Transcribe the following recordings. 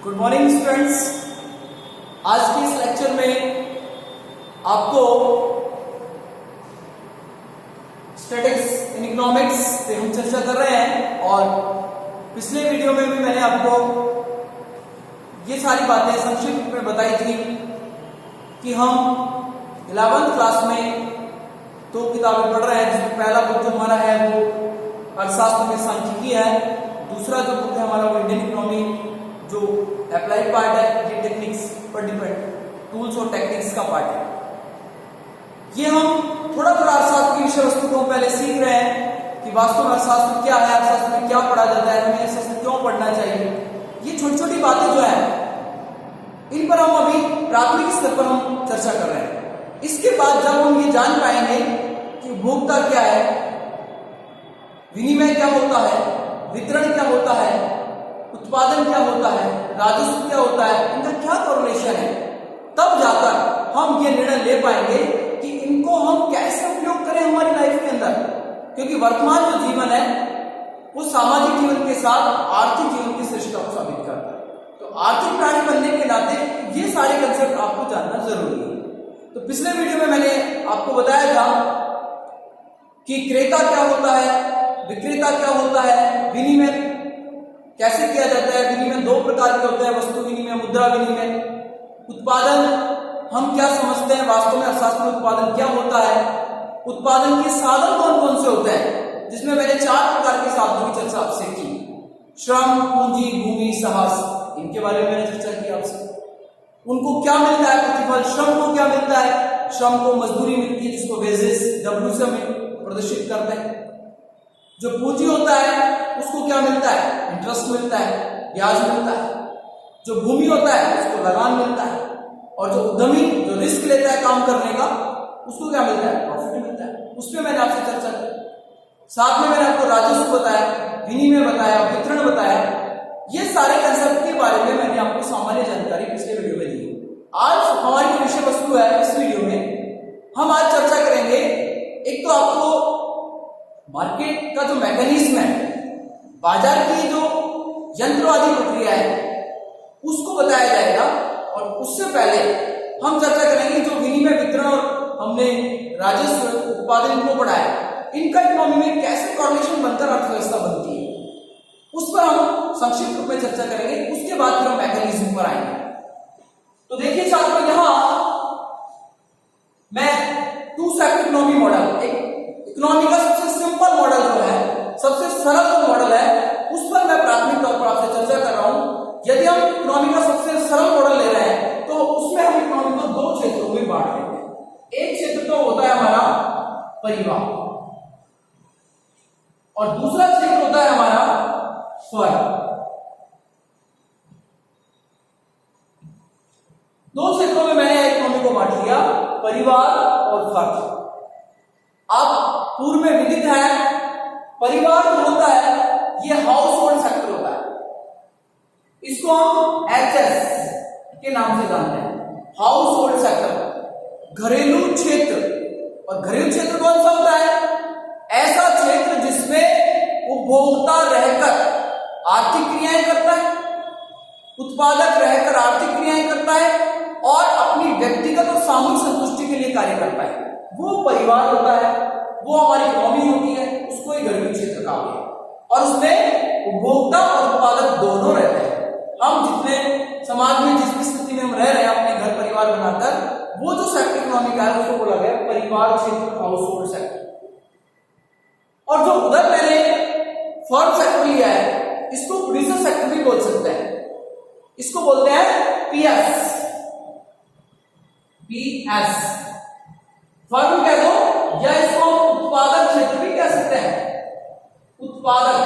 Good morning students. आज के इस लेक्चर में आपको स्टैटिस्टिक्स इन इकोनॉमिक्स पे हम चर्चा कर रहे हैं और पिछले वीडियो में भी मैंने आपको ये सारी बातें संक्षिप्त में बताई थी कि हम 11th क्लास में दो किताबें पढ़ रहे हैं, जिसमें पहला बुक जो हमारा है वो अर्थशास्त्र में सांख्यिकी है, दूसरा जो बुक है हमारा वो इंडियन इकोनॉमी जो अप्लाइड पार्ट है, ये टेक्निक्स पर डिपेंड टूल्स और टेक्निक्स का पार्ट है। ये हम थोड़ा अर्थशास्त्र की विषय वस्तु को पहले सीख रहे हैं कि वास्तव में अर्थशास्त्र क्या है, अर्थशास्त्र में क्या पढ़ा जाता है, हमें अर्थशास्त्र क्यों पढ़ना चाहिए। ये छोटी छोटी बातें जो है इन पर हम अभी प्राथमिक स्तर पर हम चर्चा कर रहे हैं। इसके बाद जब हम ये जान पाएंगे कि उपभोक्ता क्या है, विनिमय क्या होता है, वितरण क्या होता है, उत्पादन क्या होता है, राजस्व क्या होता है, इनका क्या कोरिलेशन है, तब जाकर हम ये निर्णय ले पाएंगे कि इनको हम कैसे उपयोग करें हमारी लाइफ के अंदर। क्योंकि वर्तमान जो जीवन है वो सामाजिक जीवन के साथ आर्थिक जीवन की श्रेष्ठता को साबित करता है। तो आर्थिक प्राणी बनने के नाते ये सारे कंसेप्ट आपको जानना जरूरी है। तो पिछले वीडियो में मैंने आपको बताया था कि क्रेता क्या होता है, विक्रेता क्या होता है, विनिमय कैसे किया जाता है। विनिमय दो प्रकार के होते हैं, वस्तु विनिमय, मुद्रा विनिमय। उत्पादन हम क्या समझते हैं, वास्तव में अर्थशास्त्र में उत्पादन क्या होता है, उत्पादन के साधन कौन कौन से होते हैं, जिसमें मैंने 4 प्रकार के साधनों की चर्चा आपसे की। श्रम, पूंजी, भूमि, साहस, इनके बारे में मैंने चर्चा की आपसे। उनको क्या मिलता है प्रतिफल, श्रम को क्या मिलता है, श्रम को मजदूरी मिलती है जिसको वेजेस डब्ल्यू से हम प्रदर्शित करते हैं। जो पूंजी होता है उसको क्या मिलता है, इंटरेस्ट मिलता है, ब्याज मिलता है। जो भूमि होता है उसको लगान मिलता है, और जो उद्यमी जो रिस्क लेता है काम करने का उसको क्या मिलता है, प्रॉफिट मिलता है। उस पर मैंने आपसे चर्चा की। साथ में मैंने आपको राजस्व बताया, विनिमय बताया, वितरण बताया। ये सारे कंसेप्ट के बारे में मैंने आपको सामान्य जानकारी पिछले वीडियो में दी। आज हमारी जो विषय वस्तु है इस वीडियो में हम आज चर्चा करेंगे, एक तो आपको मार्केट का जो मैकेनिज्म है, बाजार की जो यंत्रवादी प्रक्रिया है उसको बताया जाएगा, और उससे पहले हम चर्चा करेंगे जो विनिमय, वितरण और हमने राजस्व, उत्पादन को बढ़ाया, इनका इकोनॉमी में कैसे कोरिलेशन बनकर अर्थव्यवस्था बनती है, उस पर हम संक्षिप्त रूप में चर्चा करेंगे। उसके बाद फिर हम मैकेनिज्म पर आएंगे। तो देखिए छात्रों, यहां मैं 2 सेक्टर इकोनॉमी मॉडल, एक इकोनॉमी का सबसे सिंपल मॉडल जो है, सबसे सरल जो मॉडल है, उस पर मैं प्राथमिक तौर पर आपसे चर्चा कर रहा हूं। यदि हम इकोनॉमी का सबसे सरल मॉडल ले रहे हैं तो उसमें हम इकोनॉमी को 2 क्षेत्रों में बांट लेते हैं। एक क्षेत्र तो होता है हमारा परिवार, और दूसरा क्षेत्र होता है हमारा फर्म। 2 क्षेत्रों में मैंने इकोनॉमी को बांट लिया, परिवार और फर्म। अब पूर्व में विदित है, परिवार जो होता है ये हाउस होल्ड सेक्टर होता है, इसको हम एचएस के नाम से जानते हैं, हाउस होल्ड सेक्टर, घरेलू क्षेत्र। और घरेलू क्षेत्र कौन सा होता है, ऐसा क्षेत्र जिसमें उपभोक्ता रहकर आर्थिक क्रियाएं करता है, उत्पादक रहकर आर्थिक क्रियाएं करता है, और अपनी व्यक्तिगत और सामूहिक संतुष्टि के लिए कार्य करता है, वो परिवार होता है, वो हमारी इकोनॉमी होती है, उसको ही घरेलू क्षेत्र कहा गया। और उसमें उपभोक्ता और उत्पादक दोनों रहते हैं। हम जितने समाज में जिस भी स्थिति में हम रह रहे हैं अपने घर परिवार बनाकर, वो जो सेक्टर इकोनॉमी का है उसको बोला गया परिवार क्षेत्र, हाउस होल्ड सेक्टर। और जो उधर मैंने फर्म सेक्टर लिया है, इसको प्रोड्यूसर सेक्टर भी बोल सकते हैं, इसको बोलते हैं पीएस। फर्म कह दो, या इसको उत्पादक क्षेत्र भी कह सकते हैं। उत्पादक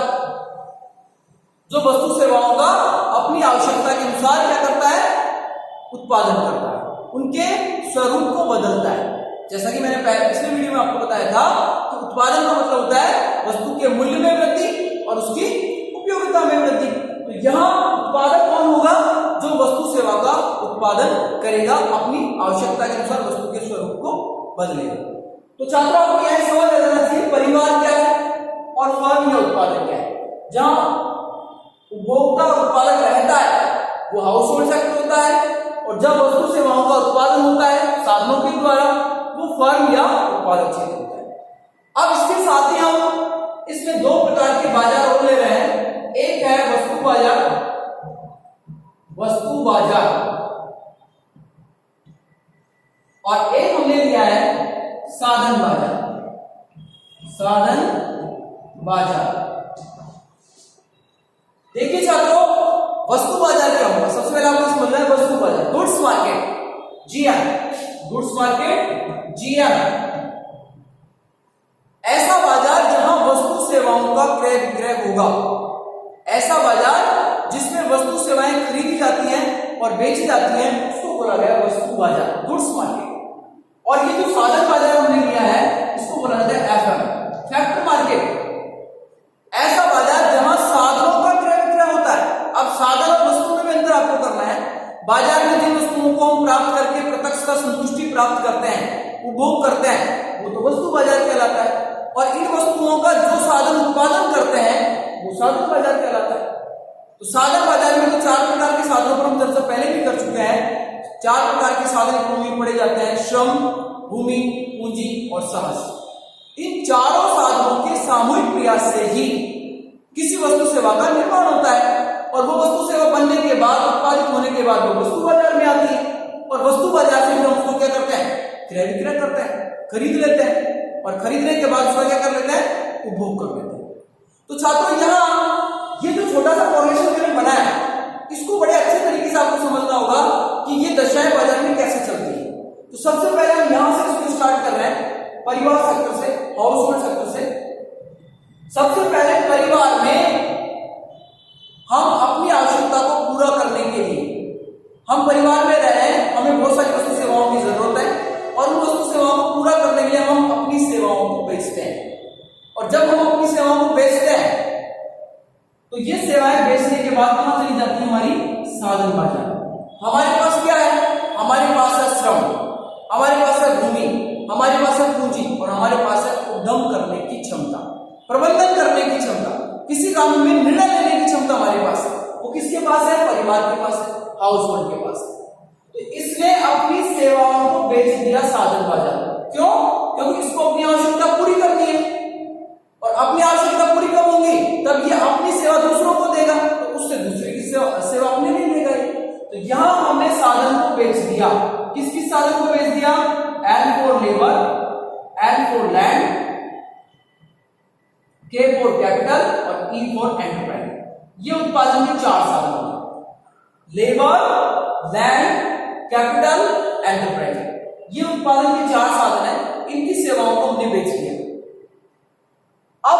जो वस्तु सेवाओं का अपनी आवश्यकता के अनुसार क्या करता है, उत्पादन करता है, उनके स्वरूप को बदलता है। जैसा कि मैंने पिछले वीडियो में आपको बताया था कि उत्पादन का मतलब होता है वस्तु के मूल्य में वृद्धि और उसकी उपयोगिता में वृद्धि। तो यहां उत्पादक कौन होगा, जो वस्तु सेवा का उत्पादन करेगा, अपनी आवश्यकता के अनुसार वस्तु के स्वरूप को बदलेगा। तो छात्रों, आपको यह सवाल रहना चाहिए, परिवार क्या है और फर्म या उत्पादक क्या है। जहां उपभोक्ता और उत्पादक रहता है वो हाउस होल्ड सेक्टर होता है, और जब वस्तु सेवाओं का उत्पादन होता है साधनों के द्वारा, वो फर्म या उत्पादक क्षेत्र होता है। अब इसके साथ ही हम इसमें दो प्रकार के बाजार और ले रहे हैं, एक है वस्तु बाजार, वस्तु बाजार, और एक हमने लिया है साधन बाजार, साधन बाजार। देखिए छात्रों, वस्तु बाजार क्या होगा, सबसे पहले आपको समझना है वस्तु बाजार, goods market GM, goods market GM, ऐसा बाजार जहां वस्तु सेवाओं का क्रय विक्रय होगा, ऐसा बाजार जिसमें वस्तु सेवाएं खरीदी जाती हैं और बेची जाती हैं, उसको बोला गया वस्तु बाजार, गुड्स मार्केट। और ये जो साधन बाजार हमने लिया है इसको बोला जाता है एफएम, फैक्टर मार्केट, ऐसा बाजार जहां साधनों का क्रय विक्रय होता है। अब साधन और वस्तुओं में अंतर आपको करना है। बाजार में जिन वस्तुओं को हम प्राप्त करके प्रत्यक्ष का संतुष्टि प्राप्त करते हैं, उपभोग करते हैं, वो तो वस्तु बाजार कहलाता है, और इन वस्तुओं का जो साधन उत्पादन करते हैं वो साधन बाजार कहलाता है। तो साधन बाजार में तो चार प्रकार के साधनों पर हम चर्चा पहले भी कर चुके हैं। चार प्रकार के साधन इकोनॉमी में पढ़े जाते हैं, श्रम, भूमि, पूंजी और साहस। इन चारों साधनों के सामूहिक प्रयास से ही किसी वस्तु सेवा का निर्माण होता है, और वो वस्तु सेवा बनने के बाद, उत्पादित होने के बाद वो वस्तु बाजार में आती है, और वस्तु बाजार से हम उसको क्या करते हैं, क्रय विक्रय करते हैं, खरीद लेते हैं, और खरीदने के बाद उसका क्या कर लेते हैं, उपभोग कर लेते हैं। तो छात्रों, यहाँ ये जो छोटा सा कॉर्लेशन मैंने बनाया, इसको बड़े अच्छे तरीके से आपको समझना होगा कि ये दशाएं बाजार में कैसे चलती है। तो सबसे पहले हम यहां से इसको स्टार्ट कर रहे हैं, परिवार सेक्टर से, हाउस होल्ड सेक्टर से। सबसे पहले परिवार में हम अपनी आवश्यकता को पूरा करने के लिए, हम परिवार में रह रहे हैं, हमें बहुत सारी वस्तु सेवाओं की जरूरत है, और उन वस्तु सेवाओं को पूरा करने के लिए हम अपनी सेवाओं को बेचते हैं। और जब हम अपनी सेवाओं को बेचते हैं तो ये सेवाएं बेचने के बाद कहां चली जाती है, हमारी साधन बाजार। हमारे पास क्या है, हमारे पास है श्रम, हमारे पास है भूमि, हमारे पास है पूंजी, और हमारे पास है उद्यम करने की क्षमता, प्रबंधन करने की क्षमता, किसी काम में निर्णय लेने की क्षमता हमारे पास है। वो किसके पास है, परिवार के पास है, हाउस होल्ड के पास है। तो इसने अपनी सेवाओं को बेच दिया साधन बाजार। क्यों? क्योंकि इसको अपनी आवश्यकता पूरी करनी है, और अपनी आवश्यकता पूरी कब होगी, तब ये अपनी सेवा दूसरों को देगा, तो उससे दूसरे की सेवा अपने नहीं लेगा। तो यहां हमने साधन को बेच दिया। किस किस साधन को बेच दिया, L for labour, L for land, के फॉर कैपिटल, और ई फॉर एंटरप्राइज। ये उत्पादन के चार साधन हैं, लेबर, लैंड, कैपिटल, एंटरप्राइज। ये उत्पादन के चार साधन हैं, इनकी सेवाओं को हमने बेच दिया। अब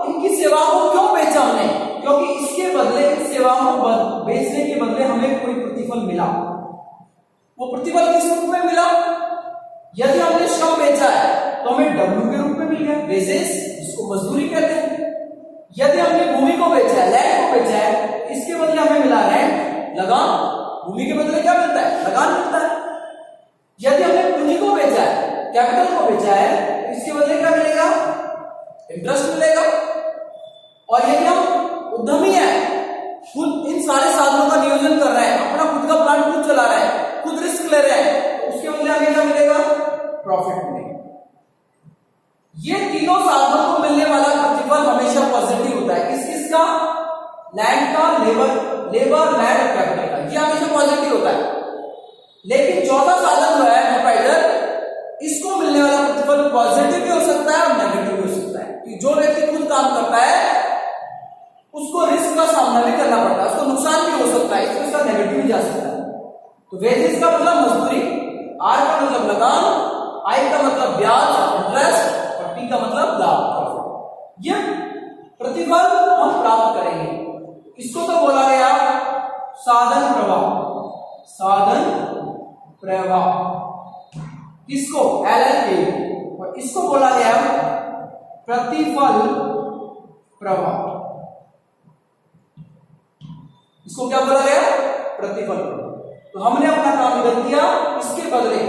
इनकी सेवाओं को क्यों बेचा हमने, क्योंकि इसके बदले, इन सेवाओं को बेचने के बदले हमें कोई प्रतिफल मिला। वो प्रतिफल किस रूप में मिला, यदि हमने श्रम बेचा है तो हमें डब्ल्यू के रूप में मिल गया, वेजेस, जिसको मजदूरी कहते हैं। यदि हमने भूमि को बेचा है, लैंड को बेचा है, इसके बदले हमें मिला रेंट, लगान। भूमि के बदले क्या मिलता है, लगान मिलता है। यदि हमने पूंजी को बेचा है, कैपिटल को बेचा है, इसके बदले क्या मिलेगा, इंटरेस्ट मिलेगा। और यदि हम उद्यमी है, खुद इन सारे साधनों का नियोजन कर रहे हैं, अपना खुद का प्लांट खुद चला रहे हैं, खुद रिस्क ले रहे हैं, तो उसके बदले हमें क्या मिलेगा, प्रॉफिट मिलेगा। ये तीनों साधनों को मिलने वाला प्रतिफल हमेशा पॉजिटिव होता है। किस किस का, लैंड का, लेबर, लैंड और कैपिटल का, ये हमेशा पॉजिटिव होता है। लेकिन चौथा साधन जो है एंटरप्राइजर, इसको मिलने वाला प्रतिफल पॉजिटिव भी हो सकता है और नेगेटिव भी हो सकता है। कि जो व्यक्ति खुद काम करता है उसको रिस्क का सामना भी करना पड़ता है, उसको नुकसान भी हो सकता है, इसमें उसका नेगेटिव भी जा सकता है। तो वेजेस का मतलब मजदूरी, आर का मतलब लगान, आई का मतलब ब्याज, इंटरेस्ट, और टी का मतलब लाभ। ये प्रतिफल हम प्राप्त करेंगे। इसको तो बोला गया साधन प्रवाह, साधन प्रवाह, किसको, LLA, और इसको बोला गया प्रतिफल प्रवाह। इसको क्या बोला गया, प्रतिफल प्रवाह। तो हमने अपना काम इधर किया, इसके बदले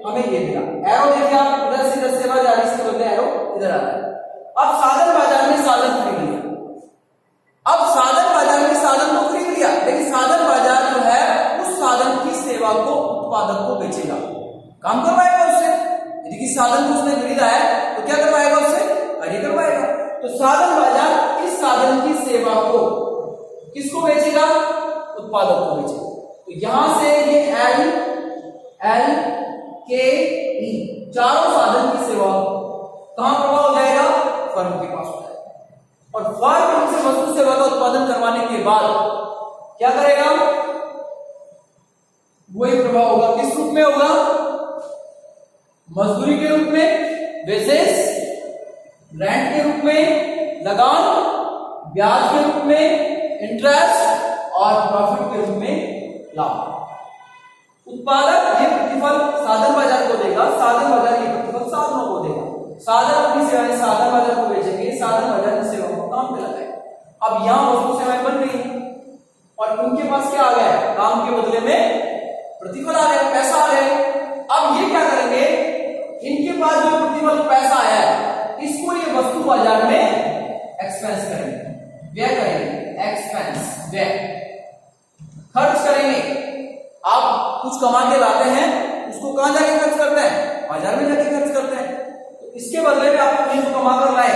हमें ये मिला। एरो देखिए आप, इधर से 10 सेवा जा रही है, इसके बदले एरो इधर आ रहा है। अब साधन बाजार में साधन खरीद लिया, अब साधन बाजार में साधन को खरीद लिया, लेकिन साधन बाजार जो है को किसको बेचेगा? उत्पादक को बेचेगा। तो यहां से ये LLKE चारों साधन की सेवा कहां प्रभाव हो जाएगा? फर्म के पास हो जाएगा। और फर्म हमसे वस्तु सेवा का उत्पादन करवाने के बाद क्या करेगा? वही प्रभाव होगा। किस रूप में होगा? मजदूरी के रूप में, वेजेस, रेंट के रूप में, लगान, ब्याज के रूप में, इंटरेस्ट और प्रॉफिट के रूप में लाभ। उत्पादक ये प्रतिफल साधन बाजार को देगा, साधन बाजार ये प्रतिफल साधनों को देगा। साधन अपनी सेवाएं साधन बाजार को बेचेंगे, साधन बाजार की सेवाओं को काम पे लगाएगा। अब यहां वस्तु सेवाएं बन रही है और उनके पास क्या आ गया? काम के बदले में प्रतिफल आ गया, पैसा आ गया। अब ये क्या करेंगे? इनके पास जो प्रतिफल पैसा आया है इसको ये वस्तु बाजार में एक्सपेंस करेंगे, व्यय करेंगे, एक्सपेंस व्यय, खर्च करेंगे। आप कुछ कमा के लाते हैं, उसको कहां जाके खर्च करते हैं? बाजार में जाके खर्च करते हैं। तो इसके बदले में आपको जो कमा कर लाए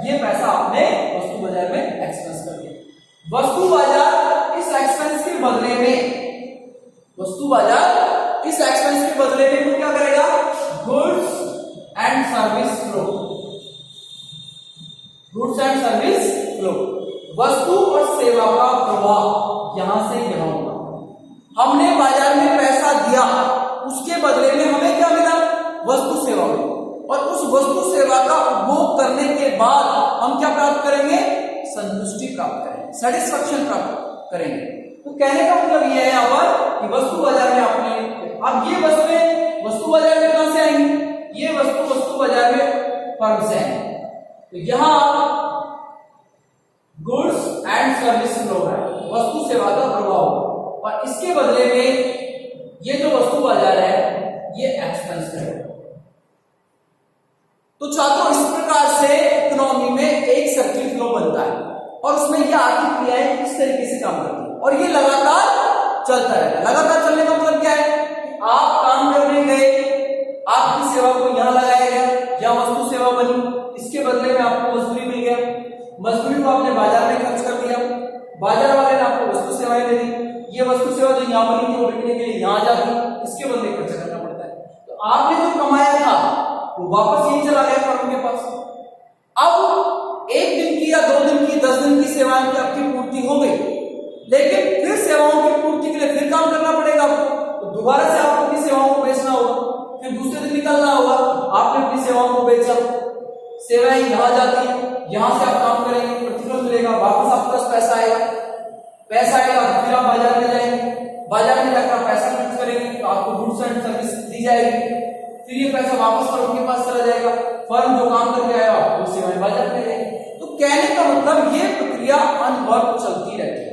ये पैसा आपने वस्तु बाजार में एक्सपेंस कर दिया। वस्तु बाजार इस एक्सपेंस के बदले में, वस्तु बाजार इस एक्सपेंस के बदले में वो क्या करेगा? Goods and service flow, goods and service flow, वस्तु और सेवा का प्रवाह यहां से यहां होगा। हमने बाजार में पैसा दिया, उसके बदले में हमें क्या मिला? वस्तु सेवा मिली। और उस वस्तु सेवा का उपभोग करने के बाद हम क्या प्राप्त करेंगे? संतुष्टि प्राप्त करेंगे, सेटिस्फैक्शन प्राप्त करेंगे। तो कहने का मतलब यह है यहां पर कि वस्तु बाजार में आपने, अब ये वस्तुएं वस्तु बाजार में कहां से आएंगी? ये वस्तु बाजार में फर्म से आएंगी। तो यहां गुड्स एंड सर्विस फ्लो है, वस्तु सेवा का प्रभाव, और इसके बदले में ये जो वस्तु बाजार है ये एक्सपेंस करेगा। तो छात्रों इस प्रकार से इकोनॉमी में एक सर्किल फ्लो बनता है और उसमें ये आर्थिक क्रियाएं इस तरीके से काम करती है और ये लगातार चलता रहेगा। लगातार चलने का मतलब क्या है? आप काम करने गए, आपकी सेवा को यहां लगाया गया, यहां वस्तु सेवा बनी, इसके बदले में आपको मजदूरी मिल गया, मजदूरी को आपने बाजार में खर्च कर दिया, बाजार वाले ने आपको वस्तु सेवाएं दे दी, ये वस्तु सेवा जो यहाँ बनी थी वो बिकने के लिए यहाँ जाती, इसके बदले खर्च करना पड़ता है। तो आपने जो कमाया था वो वापस यही चला गया फर्म के पास। अब एक दिन की या 2 दिन की, 10 दिन की सेवाएं की आपकी पूर्ति हो गई, लेकिन फिर सेवाओं की पूर्ति के लिए फिर काम करना पड़ेगा आपको। तो दोबारा से आपको अपनी सेवाओं को बेचना होगा, फिर दूसरे दिन निकलना होगा। आपने अपनी सेवाओं को बेचा, सेवाएं यहाँ जाती है, यहां से आप काम करेंगे, प्रतिफल मिलेगा, वापस आपके पास पैसा आएगा, पैसा आएगा फिर आप बाजार में जाएंगे, बाजार में जाकर आप पैसा खर्च करेंगे तो आपको गुड्स एंड सर्विस दी जाएगी, फिर ये पैसा वापस फर्म के पास चला जाएगा, फर्म जो काम करके आएगा वो सेवाएं बाजार में देंगे। तो कहने का मतलब ये प्रक्रिया अनवरत चलती रहती है।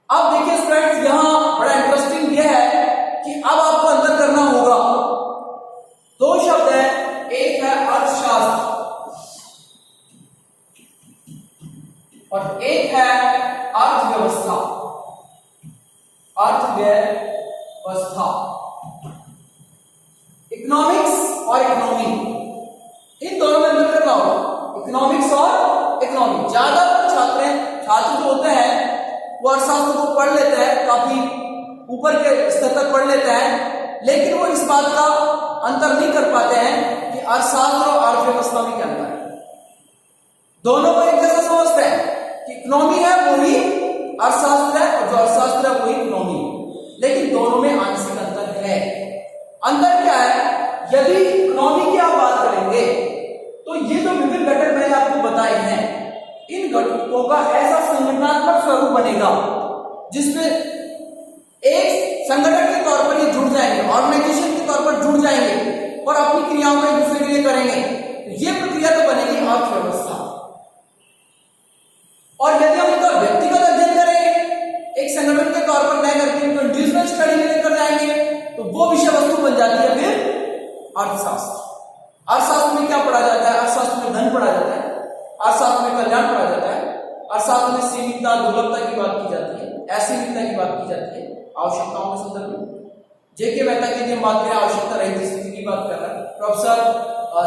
अब देखिए स्टूडेंट्स, यहां बड़ा इंटरेस्टिंग यह है कि अब आपको अंतर करना होगा। 2 शब्द है, एक है अर्थशास्त्र और एक है अर्थव्यवस्था। अर्थव्यवस्था, इकोनॉमिक्स और इकोनॉमी, इन दोनों में अंतर करना होगा। इकोनॉमिक्स और इकोनॉमी, ज्यादातर छात्र जो होते हैं वो अर्थशास्त्र को पढ़ लेते हैं, काफी ऊपर के स्तर तक पढ़ लेते हैं, लेकिन वो इस बात का अंतर नहीं कर पाते हैं कि अर्थशास्त्र और अर्थव्यवस्था में क्या अंतर है। दोनों को एक जैसा समझते हैं कि इकोनॉमी है वही अर्थशास्त्र है और जो अर्थशास्त्र है वही इकोनॉमी है, लेकिन दोनों में आंशिक अंतर है। अंतर क्या है? यदि इकोनॉमी की आप बात करेंगे तो ये जो विभिन्न घटक मैंने आपको बताए हैं, इन घटकों का ऐसा संगठनात्मक स्वरूप बनेगा जिसमें एक संगठन के तौर पर ये जुड़ जाएंगे, ऑर्गेनाइजेशन के तौर पर जुड़ जाएंगे और अपनी क्रियाओं को एक दूसरे के लिए करेंगे। तो ये प्रक्रिया तो बनेगी अर्थव्यवस्था। और यदि हम इनका व्यक्तिगत अध्ययन करेंगे, एक संगठन के तौर पर न करके इनको इंडिविजुअल स्टडी में लेकर जाएंगे, तो वो विषय वस्तु बन जाती है फिर अर्थशास्त्र। अर्थशास्त्र में क्या पढ़ा जाता है? अर्थशास्त्र में धन पढ़ा जाता है, अर्थशास्त्र में कल्याण पढ़ा जाता है, अर्थशास्त्र में सीमितता, दुर्लभता की बात की जाती है, असीमितता की बात की जाती है, आवश्यकताओं के संदर्भ में। जेके मेहता की हम बात करें आवश्यकता रहित स्थिति की बात कर रहा है, प्रोफेसर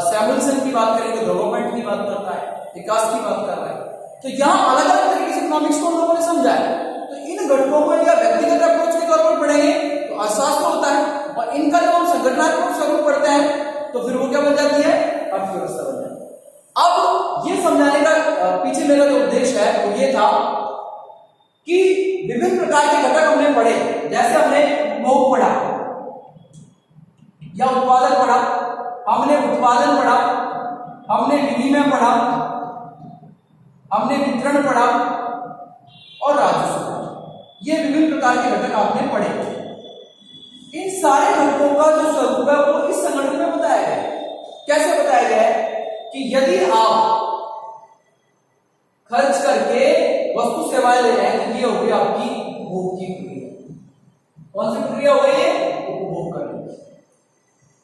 सैमुअल्सन की बात करें तो डेवलपमेंट की बात करता है, विकास की बात कर रहा है। तो यहाँ अलग अलग तरीके से इकोनॉमिक्स को हम लोगों ने समझा है। तो इन घटकों को या व्यक्तिगत अप्रोच के तौर पर पढ़ेंगे तो अर्थशास्त्र होता है, और इनका जब हम संगठनात्मक स्वरूप पढ़ते हैं तो फिर वो क्या बन जाती है, अर्थव्यवस्था बन जाती है। अब ये समझाने का पीछे मेरा जो उद्देश्य है वो ये था कि विभिन्न प्रकार के घटक हमने पढ़े, जैसे हमने उपभोग पढ़ा या उत्पादन पढ़ा, हमने उत्पादन पढ़ा, हमने विनिमय पढ़ा, हमने वितरण पढ़ा और राजस्व पढ़ा। ये विभिन्न प्रकार के घटक आपने पढ़े। इन सारे घटकों का जो स्वरूप है वो इस संगठन में बताया गया है। कैसे बताया गया है कि यदि आप खर्च करके वस्तु सेवाएं ले रहे हैं तो ये हो गई आपकी उपभोग की प्रक्रिया। कौन सी प्रक्रिया हो गई है, उपभोग करने।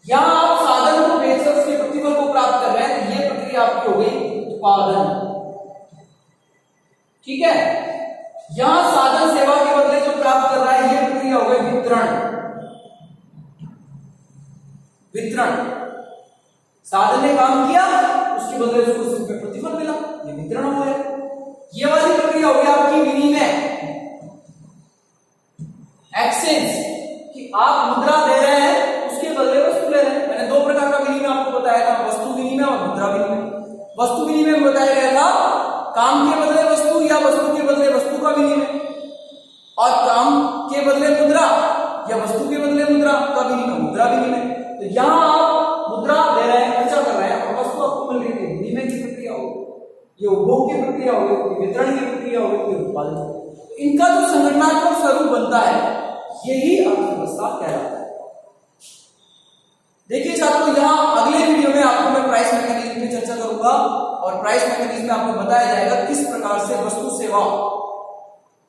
यहां आप साधन को बेचकर उसके प्रतिफल को प्राप्त कर रहे हैं तो ये प्रक्रिया आपकी हो गई उत्पादन। ठीक है, यहां साधन सेवा के बदले जो प्राप्त कर रहा है ये प्रक्रिया हो गई वितरण। वितरण, साधन ने काम किया, उसके बदले उसको उसमें प्रतिफल मिला, ये वितरण हो गया। ये वाली प्रक्रिया हो गई आपकी विनिमय, एक्सचेंज, कि आप मुद्रा दे रहे हैं उसके बदले वस्तु ले रहे हैं। मैंने दो प्रकार का विनिमय आपको बताया था, वस्तु विनिमय और मुद्रा विनिमय। वस्तु विनिमय में बताया गया था काम के बदले वस्तु या वस्तु के बदले वस्तु का विनिमय, और काम के बदले मुद्रा या वस्तु के बदले मुद्रा का विनिमय, मुद्रा विनिमय। तो यहां आप मुद्रा दे रहे हैं, खर्चा कर रहे हैं और वस्तु आपको मिल रही है, विनिमय की प्रक्रिया होगी, ये उपभोग की प्रक्रिया होगी, वितरण की प्रक्रिया होगी, उत्पादन। इनका जो संगठनात्मक स्वरूप बनता है यही अर्थव्यवस्था कहलाता है। देखिए छात्रों, यहां अगले वीडियो में आपको मैं प्राइस मैकेनिज्म की चर्चा करूंगा, और प्राइस मैकेनिज्म में आपको बताया जाएगा किस प्रकार से वस्तु सेवा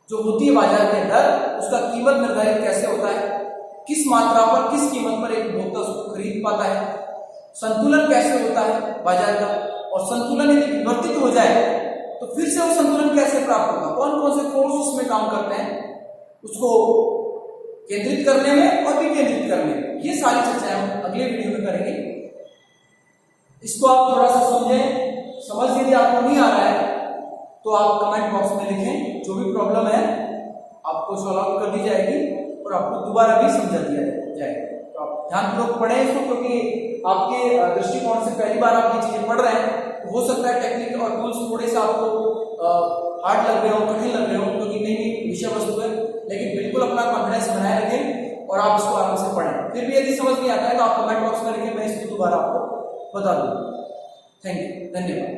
जो होती है बाजार के अंदर उसका कीमत निर्धारित कैसे होता है, किस मात्रा पर किस कीमत पर एक उपभोक्ता उसको खरीद पाता है, संतुलन कैसे होता है बाजार का, और संतुलन यदि विवर्तित हो जाए तो फिर से वो संतुलन कैसे प्राप्त होगा, कौन कौन से फोर्स उसमें काम करते हैं उसको केंद्रित करने में और विकेंद्रित करने में। ये सारी चर्चाएं हम अगले वीडियो में करेंगे। इसको आप थोड़ा सा समझें, समझ यदि आपको नहीं आ रहा है तो आप कमेंट बॉक्स में लिखें, जो भी प्रॉब्लम है आपको सॉल्व आउट कर दी जाएगी और आपको दोबारा भी समझा दिया जाएगा। तो आप ध्यानपूर्वक पढ़ें इसको, क्योंकि आपके दृष्टिकोण से पहली बार आप ये चीजें पढ़ रहे हैं तो हो सकता है टेक्निक और टूल्स थोड़े से आपको हार्ड लग रहे हो, कठिन लग रहे हो, क्योंकि नई विषय वस्तु है। लेकिन बिल्कुल अपना कॉन्फिडेंस बनाए रखें और आप इसको आराम से पढ़ें। फिर भी यदि समझ नहीं आता है तो आप कमेंट बॉक्स में लिखें, मैं इसको दोबारा आपको बता दूंगा। थैंक यू, धन्यवाद।